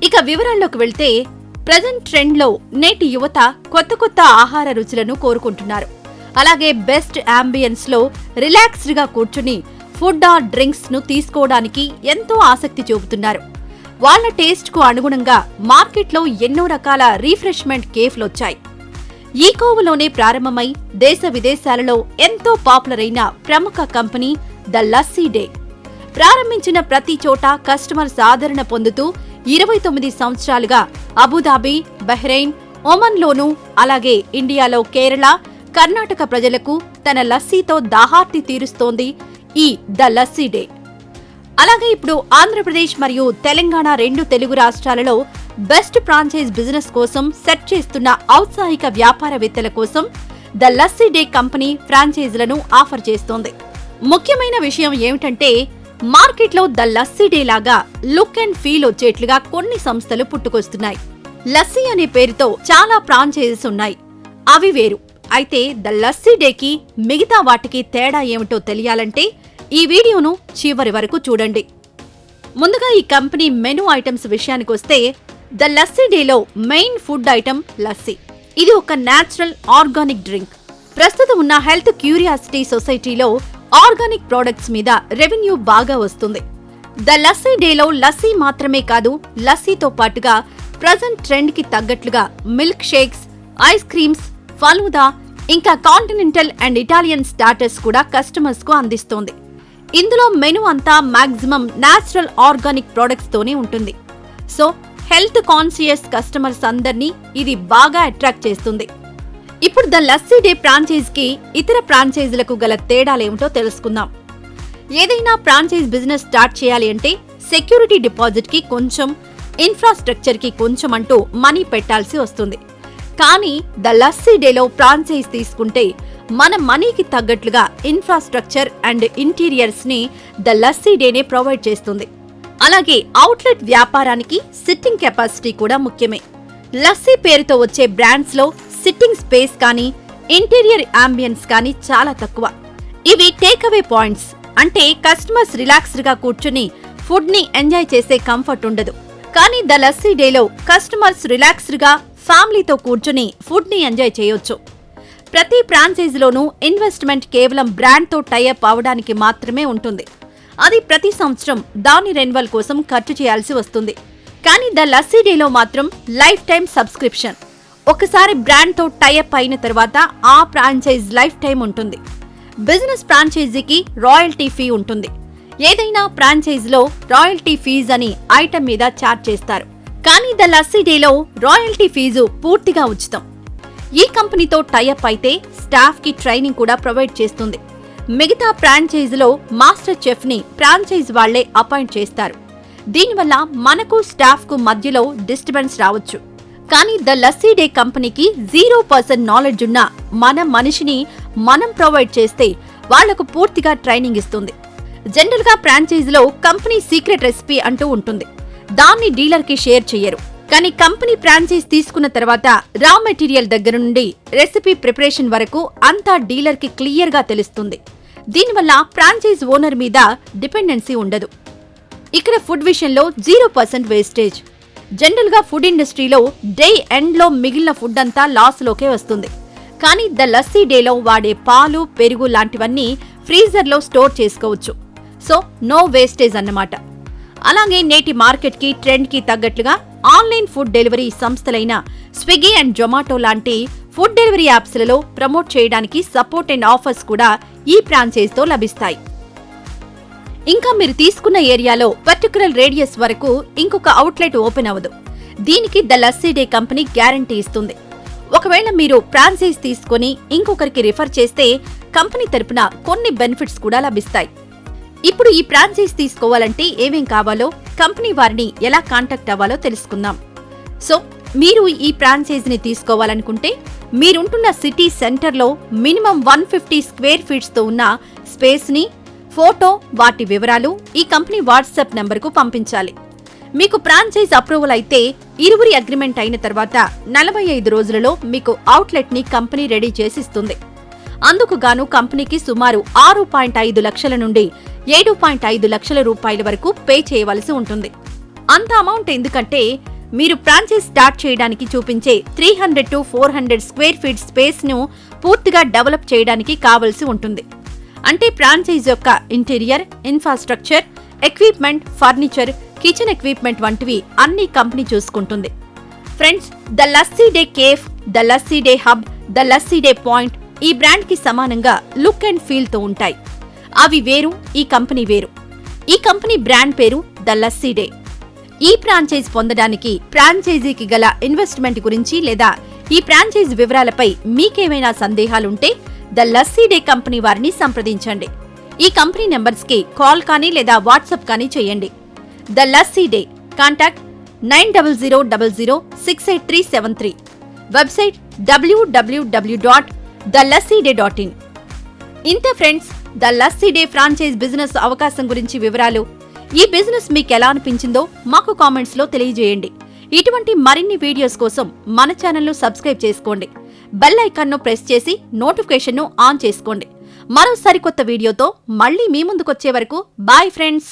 ఇక వివరాల్లోకి వెళ్తే ప్రెజెంట్ ట్రెండ్ లో నేటి యువత కొత్త కొత్త ఆహార రుచులను కోరుకుంటున్నారు. అలాగే బెస్ట్ అంబియన్స్ లో రిలాక్స్డ్ గా కూర్చుని ఫుడ్ ఆర్ డ్రింక్స్ ను తీసుకోవడానికి ఎంతో ఆసక్తి చూపుతున్నారు. వాళ్ల టేస్ట్ కు అనుగుణంగా మార్కెట్లో ఎన్నో రకాల రీఫ్రెష్మెంట్ కేఫ్లొచ్చాయి. ఈ కోవలోనే ప్రారంభమై దేశ విదేశాలలో ఎంతో పాపులర్ అయిన ప్రముఖ కంపెనీ ద లస్సీ డే. ప్రారంభించిన ప్రతి చోట కస్టమర్స్ ఆదరణ పొందుతూ 29 సంవత్సరాలుగా అబుదాబి, బహ్రెయిన్, ఒమన్లోనూ అలాగే ఇండియాలో కేరళ, కర్ణాటక ప్రజలకు తన లస్సీతో దాహార్తి తీరుస్తోంది ఈ ద లస్సీ డే. అలాగే ఇప్పుడు ఆంధ్రప్రదేశ్ మరియు తెలంగాణ 2 తెలుగు రాష్ట్రాలలో బెస్ట్ ఫ్రాంచైజ్ బిజినెస్ కోసం సెట్ చేస్తున్న ఔత్సాహిక వ్యాపారవేత్తల కోసం ద లస్సీ డే కంపెనీ ఫ్రాంచైజీలను ఆఫర్ చేస్తోంది. ముఖ్యమైన విషయం ఏమిటంటే మార్కెట్లో ద లస్సీ డే లాగా లుక్ అండ్ ఫీల్ వచ్చేట్లుగా కొన్ని సంస్థలు పుట్టుకొస్తున్నాయి. లస్సీ అనే పేరుతో చాలా ఫ్రాంచైజీస్ ఉన్నాయి, అవి వేరు. అయితే ద లస్సీ డేకి మిగతా వాటికి తేడా ఏమిటో తెలియాలంటే ఈ వీడియోను చివరి వరకు చూడండి. ముందుగా ఈ కంపెనీ మెనూ ఐటమ్స్ విషయానికొస్తే ద లస్సీ డేలో మెయిన్ ఫుడ్ ఐటమ్ లస్సీ. ఇది ఒక న్యాచురల్ ఆర్గానిక్ డ్రింక్. ప్రస్తుతం ఉన్న హెల్త్ క్యూరియాసిటీ సొసైటీలో ఆర్గానిక్ ప్రొడక్ట్స్ మీద రెవెన్యూ బాగా వస్తుంది. ద లస్సీ డేలో లస్సీ మాత్రమే కాదు, లస్సీతో పాటుగా ప్రజెంట్ ట్రెండ్ కి తగ్గట్లుగా milk shakes, ice creams, falooda, ఇంకా కాంటినెంటల్ అండ్ ఇటాలియన్ స్టార్టర్స్ కూడా కస్టమర్స్ కు అందిస్తోంది. ఇందులో మెనూ అంతా మాక్సిమం న్యాచురల్ ఆర్గానిక్ ప్రొడక్ట్స్ తోనే ఉంటుంది. సో హెల్త్ కాన్షియస్ కస్టమర్స్ అందర్నీ ఇది బాగా అట్రాక్ట్ చేస్తుంది. ఇప్పుడు ద లస్సీ డే ఫ్రాంచైజ్ కి ఇతర ఫ్రాంచైజీలకు గల తేడాలేమిటో తెలుసుకుందాం. ఏదైనా ఫ్రాంచైజ్ బిజినెస్ స్టార్ట్ చేయాలి అంటే సెక్యూరిటీ డిపాజిట్ కి కొంచెం, ఇన్ఫ్రాస్ట్రక్చర్ కి కొంచెం అంటూ మనీ పెట్టాల్సి వస్తుంది. కానీ ద లస్సీ డేలో ఫ్రాంచైజ్ తీసుకుంటే మన మనీకి తగ్గట్లుగా ఇన్ఫ్రాస్ట్రక్చర్ అండ్ ఇంటీరియర్స్ ని ద లస్సీ డేనే ప్రొవైడ్ చేస్తుంది. అలాగే అవుట్లెట్ వ్యాపారానికి సిట్టింగ్ కెపాసిటీ కూడా ముఖ్యమే. లస్సీ పేరుతో వచ్చే బ్రాండ్స్ లో సిట్టింగ్ స్పేస్ కానీ ఇంటీరియర్ అంబియన్స్ కానీ చాలా తక్కువ. ఇవి టేక్ అవే పాయింట్స్, అంటే కస్టమర్స్ రిలాక్స్డ్ గా కూర్చుని ఫుడ్ ని ఎంజాయ్ చేసే కంఫర్ట్ ఉండదు. కానీ ద లస్సీ డేలో కస్టమర్స్ రిలాక్స్డ్ గా ఫ్యామిలీతో కూర్చుని ఫుడ్ ని ఎంజాయ్ చేయొచ్చు. ప్రతి ఫ్రాంచైజీలోనూ ఇన్వెస్ట్మెంట్ కేవలం బ్రాండ్ తో టైఅప్ అవడానికి మాత్రమే ఉంటుంది. అది ప్రతి సంవత్సరం దాని రెన్యువల్ కోసం ఖర్చు చేయాల్సి వస్తుంది. కానీ ద లస్సీ డేలో మాత్రం లైఫ్ టైం సబ్స్క్రిప్షన్. ఒకసారి బ్రాండ్ తో టైఅప్ అయిన తర్వాత ఆ ఫ్రాంచైజ్ లైఫ్ టైం ఉంటుంది. బిజినెస్ ఫ్రాంచైజీకి రాయల్టీ ఫీ ఉంటుంది. ఏదైనా ఫ్రాంచైజీలో రాయల్టీ ఫీజ్ అని ఐటమ్ మీద ఛార్జ్ చేస్తారు. కానీ ద లస్సీ డేలో రాయల్టీ ఫీజు పూర్తిగా ఉచితం. ఈ కంపెనీతో టైఅప్ అయితే స్టాఫ్ కి ట్రైనింగ్ కూడా ప్రొవైడ్ చేస్తుంది. మిగతా ఫ్రాంచైజీలో మాస్టర్ చెఫ్ ని ఫ్రాంచైజ్ వాళ్లే అపాయింట్ చేస్తారు. దీనివల్ల మనకు స్టాఫ్ కు మధ్యలో డిస్టర్బెన్స్ రావచ్చు. కానీ ద లస్సీ డే కంపెనీకి 0% నాలెడ్జ్ ఉన్న మన మనిషిని మనం ప్రొవైడ్ చేస్తే వాళ్లకు పూర్తిగా ట్రైనింగ్ ఇస్తుంది. జనరల్ గా ఫ్రాంచైజీలో కంపెనీ సీక్రెట్ రెసిపీ అంటూ ఉంటుంది. దాన్ని డీలర్ కి షేర్ చెయ్యరు. కానీ కంపెనీ ఫ్రాంచైజ్ తీసుకున్న తర్వాత రా మెటీరియల్ దగ్గర నుండి రెసిపీ ప్రిపరేషన్ వరకు అంతా డీలర్ కి క్లియర్ గా తెలుస్తుంది. దీనివల్ల ఫ్రాంచైజ్ ఓనర్ మీద డిపెండెన్సీ ఉండదు. ఇక్కడ ఫుడ్ విషయంలో 0% వేస్టేజ్. జనరల్ గా ఫుడ్ ఇండస్ట్రీలో డే ఎండ్ లో మిగిలిన ఫుడ్ అంతా లాస్ లోకే వస్తుంది. కానీ ద లస్సీ డేలో వాడే పాలు, పెరుగు లాంటివన్నీ ఫ్రీజర్ లో స్టోర్ చేసుకోవచ్చు. సో నో వేస్టేజ్ అన్నమాట. అలాగే నేటి మార్కెట్ కి ట్రెండ్ కి తగ్గట్లుగా ఆన్లైన్ ఫుడ్ డెలివరీ సంస్థలైన స్విగ్గీ అండ్ జొమాటో లాంటి ఫుడ్ డెలివరీ యాప్స్లలో ప్రమోట్ చేయడానికి సపోర్ట్ అండ్ ఆఫర్స్ కూడా ఈ ఫ్రాంచైజ్ తో లభిస్తాయి. ఇంకా మీరు తీసుకున్న ఏరియాలో పర్టిక్యులర్ రేడియస్ వరకు ఇంకొక అవుట్లెట్ ఓపెన్ అవ్వదు. దీనికి the lassi day company guarantee ఇస్తుంది. ఒకవేళ మీరు ఫ్రాంచైజ్ తీసుకుని ఇంకొకరికి రిఫర్ చేస్తే కంపెనీ తరపున కొన్ని బెనిఫిట్స్ కూడా లభిస్తాయి. ఇప్పుడు ఈ ఫ్రాంచైజ్ తీసుకోవాలంటే ఏమేం కావాలో, కంపెనీ వారిని ఎలా కాంటాక్ట్ అవ్వాలో తెలుసుకుందాం. సో మీరు ఈ ఫ్రాంచైజ్ ని తీసుకోవాలనుకుంటే మీరుంటున్న సిటీ సెంటర్లో మినిమం 150 స్క్వేర్ ఫీట్స్ తో ఉన్న స్పేస్ ని, ఫోటో, వాటి వివరాలు ఈ కంపెనీ వాట్సాప్ నంబర్కు పంపించాలి. మీకు ఫ్రాంచైజ్ అప్రూవల్ అయితే ఇరువురి అగ్రిమెంట్ అయిన తర్వాత 45 రోజులలో మీకు అవుట్లెట్ ని కంపెనీ రెడీ చేసి ఇస్తుంది. అందుకు గాను కంపెనీకి సుమారు 6.5 లక్షల నుండి 7.5 లక్షల రూపాయల వరకు పే చేయవలసి ఉంటుంది. అంత అమౌంట్ ఎందుకంటే మీరు ఫ్రాంచైజ్ స్టార్ట్ చేయడానికి చూపించే 300 to 400 స్క్వేర్ ఫీట్ స్పేస్ ను పూర్తిగా డెవలప్ చేయడానికి కావలసి ఉంటుంది. అంటే ఫ్రాంచైజ్ యొక్క interior, infrastructure, equipment, furniture, kitchen equipment వంటివి అన్ని కంపెనీ చూసుకుంటుంది. Friends, the lassi day cafe, the lassi day hub, the lassi day point ఈ బ్రాండ్ కి సమానంగా లుక్ అండ్ ఫీల్ తో ఉంటాయి. అవి వేరు, ఈ కంపెనీ వేరు. ఈ కంపెనీ బ్రాండ్ పేరు ద లస్సీ డే. ఈ ఫ్రాంచైజ్ పొందడానికి ఫ్రాంచైజీకి గల ఇన్వెస్ట్మెంట్ గురించి లేదా ఈ ఫ్రాంచైజ్ వివరాలపై మీకేమైనా సందేహాలుంటే ద లస్సీ డే కంపెనీ వారిని సంప్రదించండి. ఈ కంపెనీ నెంబర్స్ కి కాల్ కానీ లేదా వాట్సాప్ కానీ చేయండి. The lassi day, contact 9000068373, website www.thelassyday.in. ఇంతే friends, the lassi day franchise business అవకాశం గురించి వివరాలు. ఈ బిజినెస్ మీకు ఎలా అనిపించిందో మాకు కామెంట్స్ లో తెలియజేయండి. ఇటువంటి మరిన్ని వీడియోస్ కోసం మన ఛానల్ను సబ్స్క్రైబ్ చేసుకోండి. బెల్ ఐకాన్ను ప్రెస్ చేసి నోటిఫికేషన్ను ఆన్ చేసుకోండి. మరో సరికొత్త వీడియోతో మళ్ళీ మీ ముందుకొచ్చే వరకు బాయ్ ఫ్రెండ్స్.